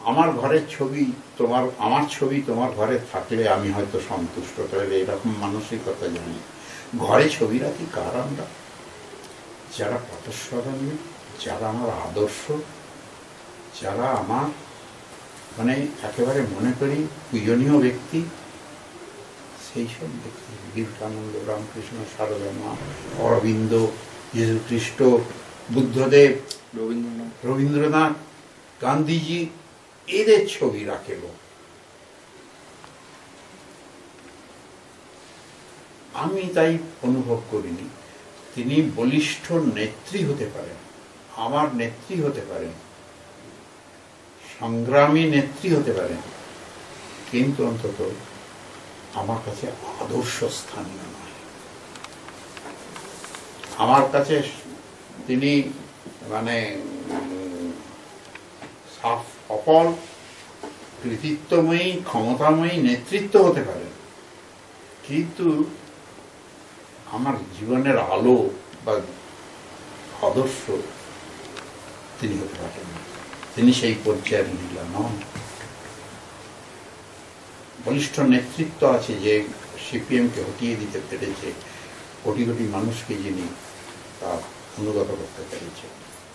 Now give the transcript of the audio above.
আমার ঘরের ছবি তোমার, আমার ছবি তোমার ঘরে থাকলে আমি হয়তো সন্তুষ্ট, তাহলে এরকম মানসিকতা জানি। ঘরে ছবি রাখি কার? আমরা যারা পথস্মরণীয়, যারা আমার আদর্শ, যারা আমার মানে একেবারে মনে করি পূজনীয় ব্যক্তি, সেই সব ব্যক্তি বিবেকানন্দ, রামকৃষ্ণ, সারদা মা, অরবিন্দ, যীশু খ্রিস্ট, বুদ্ধদেব, রবীন্দ্রনাথ, গান্ধীজি, এদের ছবি রাখে লোক। আমি তাই অনুভব করিনি। তিনি বলিষ্ঠ নেত্রী হতে পারেন, আমার নেত্রী হতে পারেন, সংগ্রামী নেত্রী হতে পারেন, কিন্তু অন্তত আমার কাছে আদর্শ স্থানীয় নয়। আমার কাছে তিনি মানে সফল, কৃতিত্বময়ী, ক্ষমতাময়ী নেতৃত্ব হতে পারেন, কিন্তু আমার জীবনের আলো বা আদর্শ তিনি হতে পারেন না। তিনি সেই পর্যায়ের মহিলা নন। বলিষ্ঠ নেতৃত্ব আছে, যে সিপিএমকে হটিয়ে দিতে পেরেছে, কোটি কোটি মানুষকে যিনি তার অনুগত করতে পেরেছে।